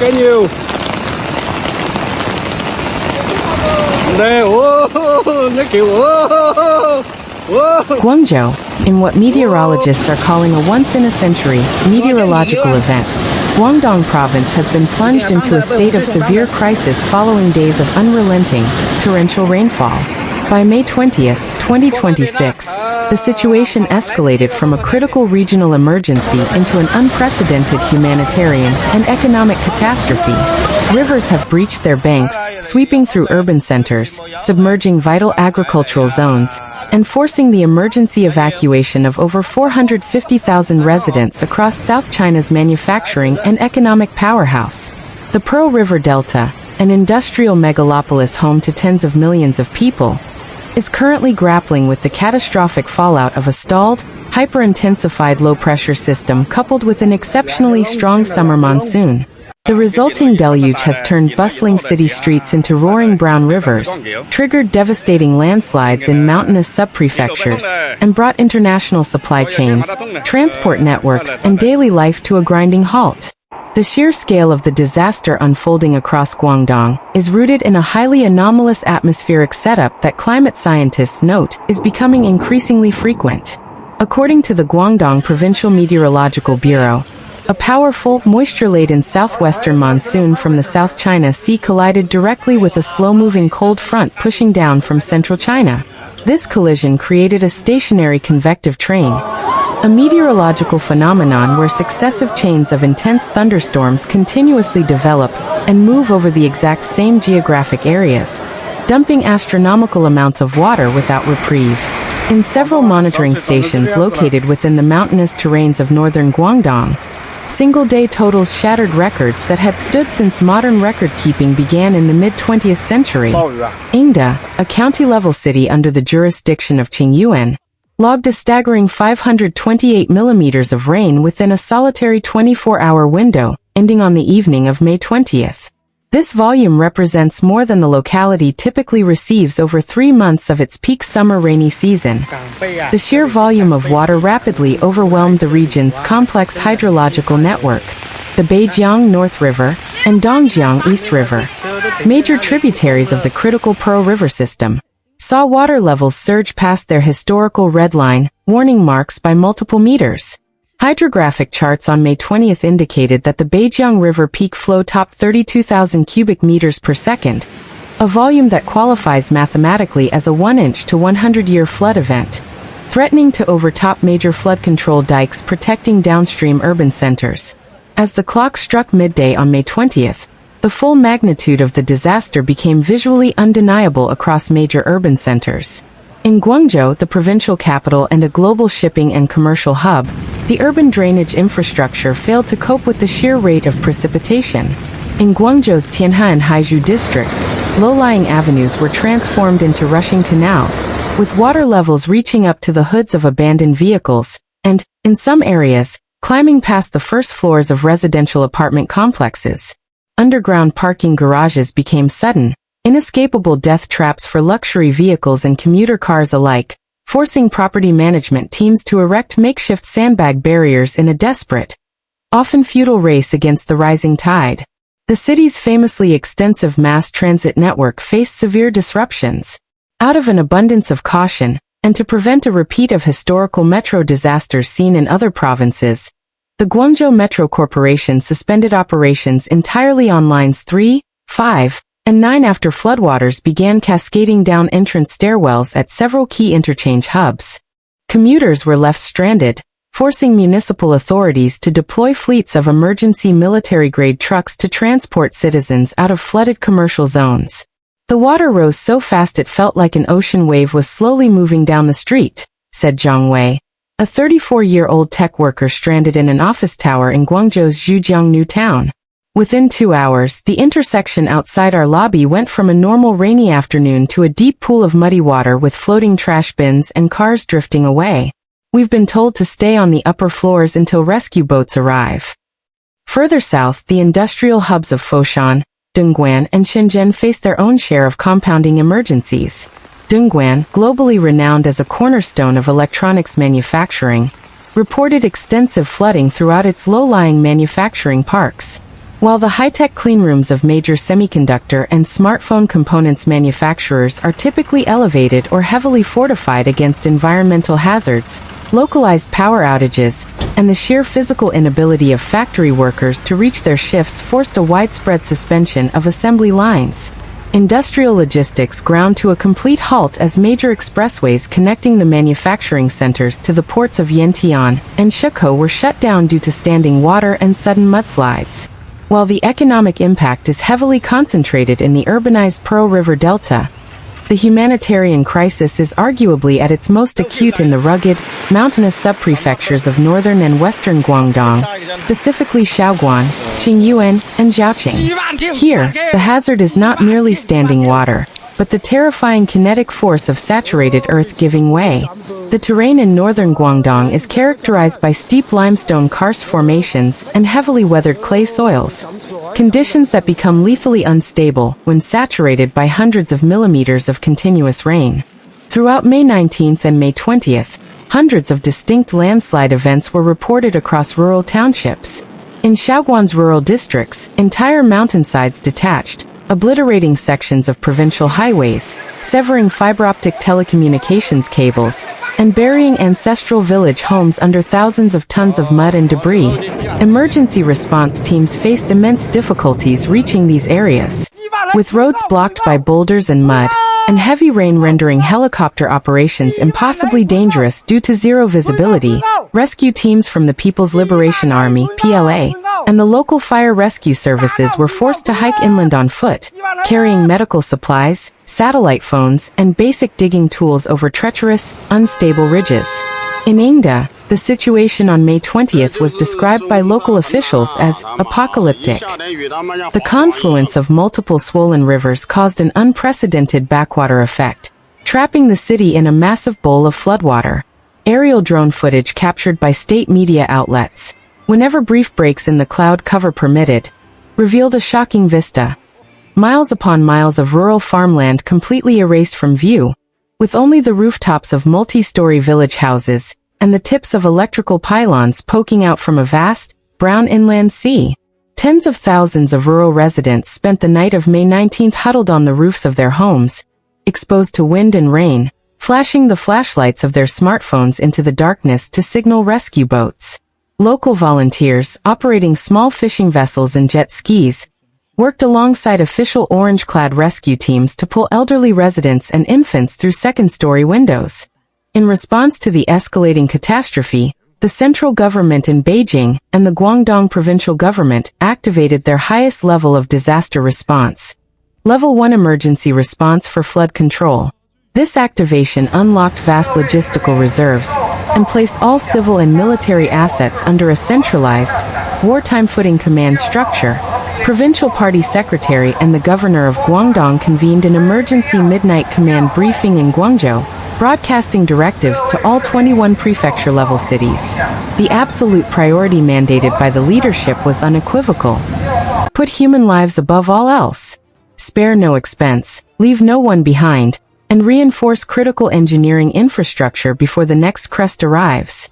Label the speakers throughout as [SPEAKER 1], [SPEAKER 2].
[SPEAKER 1] cái nhiều. Đây, nó kiểu
[SPEAKER 2] Guangzhou, in what meteorologists are calling a once-in-a-century meteorological event, Guangdong province has been plunged into a state of severe crisis following days of unrelenting, torrential rainfall. By May 20th, 2026, the situation escalated from a critical regional emergency into an unprecedented humanitarian and economic catastrophe. Rivers have breached their banks, sweeping through urban centers, submerging vital agricultural zones, and forcing the emergency evacuation of over 450,000 residents across South China's manufacturing and economic powerhouse. The Pearl River Delta, an industrial megalopolis home to tens of millions of people, is currently grappling with the catastrophic fallout of a stalled, hyper-intensified low-pressure system coupled with an exceptionally strong summer monsoon. The resulting deluge has turned bustling city streets into roaring brown rivers, triggered devastating landslides in mountainous subprefectures, and brought international supply chains, transport networks, and daily life to a grinding halt. The sheer scale of the disaster unfolding across Guangdong is rooted in a highly anomalous atmospheric setup that climate scientists note is becoming increasingly frequent. According to the Guangdong Provincial Meteorological Bureau, a powerful, moisture-laden southwestern monsoon from the South China Sea collided directly with a slow-moving cold front pushing down from central China. This collision created a stationary convective train, a meteorological phenomenon where successive chains of intense thunderstorms continuously develop and move over the exact same geographic areas, dumping astronomical amounts of water without reprieve. In several monitoring stations located within the mountainous terrains of northern Guangdong, single-day totals shattered records that had stood since modern record-keeping began in the mid-20th century. Yingda, a county-level city under the jurisdiction of Qingyuan, logged a staggering 528 millimeters of rain within a solitary 24-hour window, ending on the evening of May 20th. This volume represents more than the locality typically receives over 3 months of its peak summer rainy season. The sheer volume of water rapidly overwhelmed the region's complex hydrological network, the Beijiang North River and Dongjiang East River, major tributaries of the critical Pearl River system, saw water levels surge past their historical red line, warning marks by multiple meters. Hydrographic charts on May 20th indicated that the Beijiang River peak flow topped 32,000 cubic meters per second, a volume that qualifies mathematically as a 1-inch to 100-year flood event, threatening to overtop major flood control dikes protecting downstream urban centers. As the clock struck midday on May 20th, the full magnitude of the disaster became visually undeniable across major urban centers. In Guangzhou, the provincial capital and a global shipping and commercial hub, the urban drainage infrastructure failed to cope with the sheer rate of precipitation. In Guangzhou's Tianhe and Haizhu districts, low-lying avenues were transformed into rushing canals, with water levels reaching up to the hoods of abandoned vehicles, and, in some areas, climbing past the first floors of residential apartment complexes. Underground parking garages became sudden, inescapable death traps for luxury vehicles and commuter cars alike, forcing property management teams to erect makeshift sandbag barriers in a desperate, often futile race against the rising tide. The city's famously extensive mass transit network faced severe disruptions. Out of an abundance of caution, and to prevent a repeat of historical metro disasters seen in other provinces, the Guangzhou Metro Corporation suspended operations entirely on lines 3, 5, and 9 after floodwaters began cascading down entrance stairwells at several key interchange hubs. Commuters were left stranded, forcing municipal authorities to deploy fleets of emergency military-grade trucks to transport citizens out of flooded commercial zones. The water rose so fast it felt like an ocean wave was slowly moving down the street, said Zhang Wei, a 34-year-old tech worker stranded in an office tower in Guangzhou's Zhujiang town. Within 2 hours, the intersection outside our lobby went from a normal rainy afternoon to a deep pool of muddy water with floating trash bins and cars drifting away. We've been told to stay on the upper floors until rescue boats arrive. Further south, the industrial hubs of Foshan, Dongguan, and Shenzhen face their own share of compounding emergencies. Dongguan, globally renowned as a cornerstone of electronics manufacturing, reported extensive flooding throughout its low-lying manufacturing parks. While the high-tech cleanrooms of major semiconductor and smartphone components manufacturers are typically elevated or heavily fortified against environmental hazards, localized power outages, and the sheer physical inability of factory workers to reach their shifts forced a widespread suspension of assembly lines. Industrial logistics ground to a complete halt as major expressways connecting the manufacturing centers to the ports of Yantian and Shekou were shut down due to standing water and sudden mudslides. While the economic impact is heavily concentrated in the urbanized Pearl River Delta, the humanitarian crisis is arguably at its most acute in the rugged, mountainous subprefectures of northern and western Guangdong, specifically Shaoguan, Qingyuan, and Zhaoqing. Here, the hazard is not merely standing water, but the terrifying kinetic force of saturated earth giving way. The terrain in northern Guangdong is characterized by steep limestone karst formations and heavily weathered clay soils, conditions that become lethally unstable when saturated by hundreds of millimeters of continuous rain. Throughout May 19th and May 20th, hundreds of distinct landslide events were reported across rural townships. In Shaoguan's rural districts, entire mountainsides detached, obliterating sections of provincial highways, severing fiber-optic telecommunications cables, and burying ancestral village homes under thousands of tons of mud and debris. Emergency response teams faced immense difficulties reaching these areas, with roads blocked by boulders and mud, and heavy rain rendering helicopter operations impossibly dangerous due to zero visibility. Rescue teams from the People's Liberation Army (PLA) and the local fire rescue services were forced to hike inland on foot, carrying medical supplies, satellite phones, and basic digging tools over treacherous, unstable ridges. In Ingda, the situation on May 20th was described by local officials as apocalyptic. The confluence of multiple swollen rivers caused an unprecedented backwater effect, trapping the city in a massive bowl of floodwater. Aerial drone footage captured by state media outlets, whenever brief breaks in the cloud cover permitted, revealed a shocking vista. Miles upon miles of rural farmland completely erased from view, with only the rooftops of multi-story village houses and the tips of electrical pylons poking out from a vast, brown inland sea. Tens of thousands of rural residents spent the night of May 19th huddled on the roofs of their homes, exposed to wind and rain, flashing the flashlights of their smartphones into the darkness to signal rescue boats. Local volunteers, operating small fishing vessels and jet skis, worked alongside official orange-clad rescue teams to pull elderly residents and infants through second-story windows. In response to the escalating catastrophe, the central government in Beijing and the Guangdong provincial government activated their highest level of disaster response, Level 1 emergency response for flood control. This activation unlocked vast logistical reserves and placed all civil and military assets under a centralized, wartime footing command structure. Provincial Party Secretary and the Governor of Guangdong convened an emergency midnight command briefing in Guangzhou, broadcasting directives to all 21 prefecture-level cities. The absolute priority mandated by the leadership was unequivocal. Put human lives above all else. Spare no expense, leave no one behind, and reinforce critical engineering infrastructure before the next crest arrives.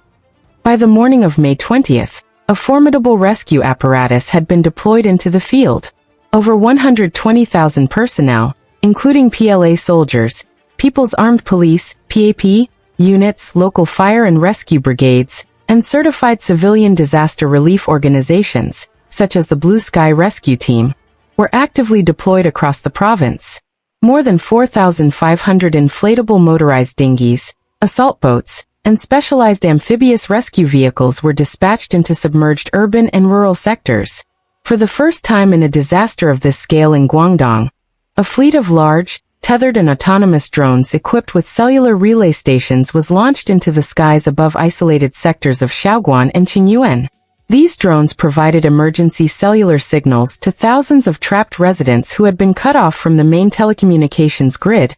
[SPEAKER 2] By the morning of May 20th, a formidable rescue apparatus had been deployed into the field. Over 120,000 personnel, including PLA soldiers, People's Armed Police, PAP, units, local fire and rescue brigades, and certified civilian disaster relief organizations, such as the Blue Sky Rescue Team, were actively deployed across the province. More than 4,500 inflatable motorized dinghies, assault boats, and specialized amphibious rescue vehicles were dispatched into submerged urban and rural sectors. For the first time in a disaster of this scale in Guangdong, a fleet of large, tethered and autonomous drones equipped with cellular relay stations was launched into the skies above isolated sectors of Shaoguan and Qingyuan. These drones provided emergency cellular signals to thousands of trapped residents who had been cut off from the main telecommunications grid,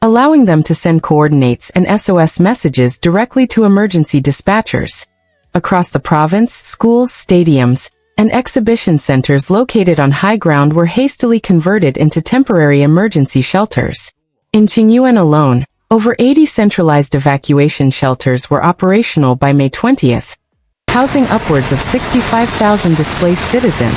[SPEAKER 2] allowing them to send coordinates and SOS messages directly to emergency dispatchers. Across the province, schools, stadiums, and exhibition centers located on high ground were hastily converted into temporary emergency shelters. In Qingyuan alone, over 80 centralized evacuation shelters were operational by May 20th, housing upwards of 65,000 displaced citizens.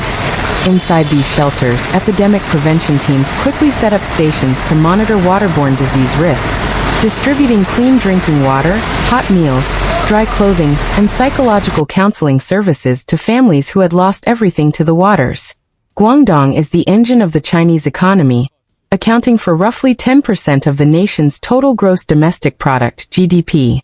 [SPEAKER 2] Inside these shelters, epidemic prevention teams quickly set up stations to monitor waterborne disease risks, distributing clean drinking water, hot meals, dry clothing, and psychological counseling services to families who had lost everything to the waters. Guangdong is the engine of the Chinese economy, accounting for roughly 10% of the nation's total gross domestic product, GDP.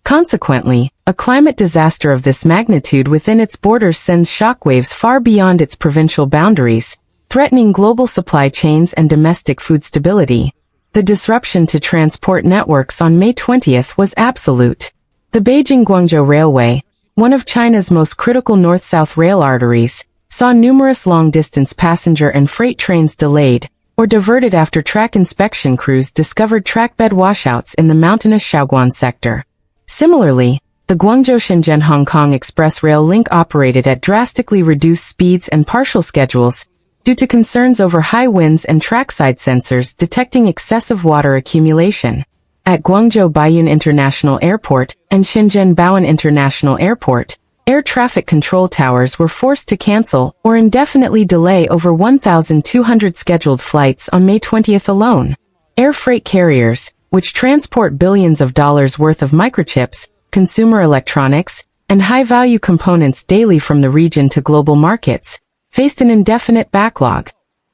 [SPEAKER 2] Consequently, a climate disaster of this magnitude within its borders sends shockwaves far beyond its provincial boundaries, threatening global supply chains and domestic food stability. The disruption to transport networks on May 20th was absolute. The Beijing-Guangzhou Railway, one of China's most critical north-south rail arteries, saw numerous long-distance passenger and freight trains delayed or diverted after track inspection crews discovered trackbed washouts in the mountainous Shaoguan sector. Similarly, the Guangzhou-Shenzhen-Hong Kong Express Rail link operated at drastically reduced speeds and partial schedules due to concerns over high winds and trackside sensors detecting excessive water accumulation. At Guangzhou Baiyun International Airport and Shenzhen Baoan International Airport, air traffic control towers were forced to cancel or indefinitely delay over 1,200 scheduled flights on May 20th alone. Air freight carriers, which transport billions of dollars worth of microchips, consumer electronics, and high-value components daily from the region to global markets, faced an indefinite backlog.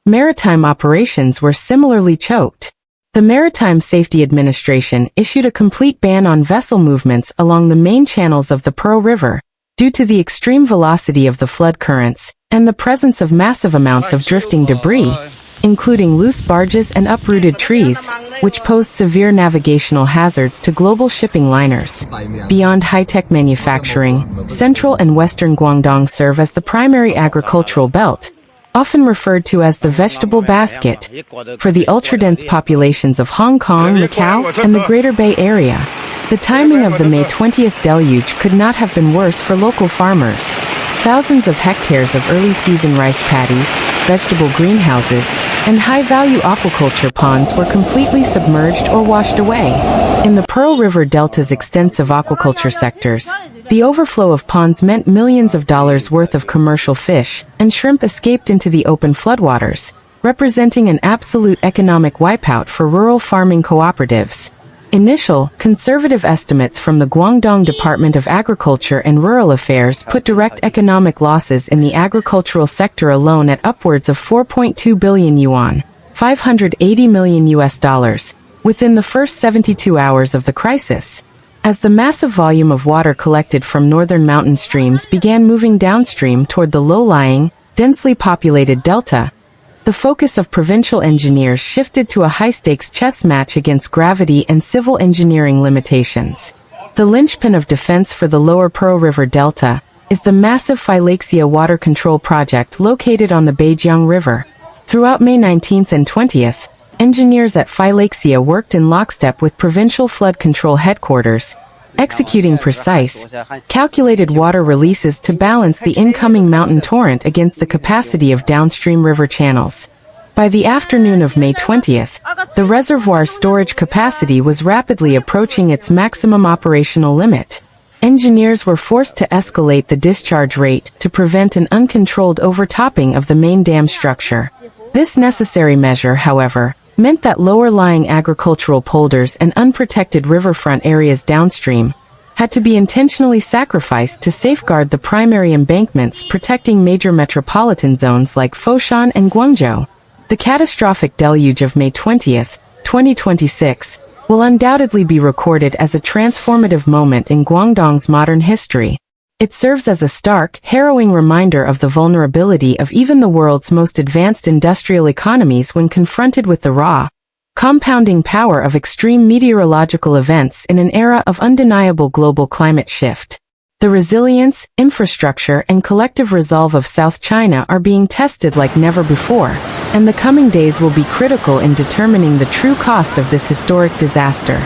[SPEAKER 2] Maritime operations were similarly choked. The Maritime Safety Administration issued a complete ban on vessel movements along the main channels of the Pearl River, due to the extreme velocity of the flood currents and the presence of massive amounts of drifting debris, including loose barges and uprooted trees, which posed severe navigational hazards to global shipping liners. Beyond high-tech manufacturing, central and western Guangdong serve as the primary agricultural belt, often referred to as the vegetable basket, for the ultra-dense populations of Hong Kong, Macau, and the Greater Bay Area. The timing of the May 20th deluge could not have been worse for local farmers. Thousands of hectares of early-season rice paddies, vegetable greenhouses, and high-value aquaculture ponds were completely submerged or washed away. In the Pearl River Delta's extensive aquaculture sectors, the overflow of ponds meant millions of dollars worth of commercial fish and shrimp escaped into the open floodwaters, representing an absolute economic wipeout for rural farming cooperatives. Initial, conservative estimates from the Guangdong Department of Agriculture and Rural Affairs put direct economic losses in the agricultural sector alone at upwards of 4.2 billion yuan, $580 million within the first 72 hours of the crisis. As the massive volume of water collected from northern mountain streams began moving downstream toward the low-lying, densely populated delta, the focus of provincial engineers shifted to a high-stakes chess match against gravity and civil engineering limitations. The linchpin of defense for the lower Pearl River Delta is the massive Phylaxia water control project located on the Beijiang River. Throughout May 19th and 20th, engineers at Phylaxia worked in lockstep with provincial flood control headquarters, executing precise, calculated water releases to balance the incoming mountain torrent against the capacity of downstream river channels. By the afternoon of May 20th, the reservoir's storage capacity was rapidly approaching its maximum operational limit. Engineers were forced to escalate the discharge rate to prevent an uncontrolled overtopping of the main dam structure. This necessary measure, however, meant that lower-lying agricultural polders and unprotected riverfront areas downstream had to be intentionally sacrificed to safeguard the primary embankments protecting major metropolitan zones like Foshan and Guangzhou. The catastrophic deluge of May 20th, 2026, will undoubtedly be recorded as a transformative moment in Guangdong's modern history. It serves as a stark, harrowing reminder of the vulnerability of even the world's most advanced industrial economies when confronted with the raw, compounding power of extreme meteorological events in an era of undeniable global climate shift. The resilience, infrastructure, and collective resolve of South China are being tested like never before, and the coming days will be critical in determining the true cost of this historic disaster.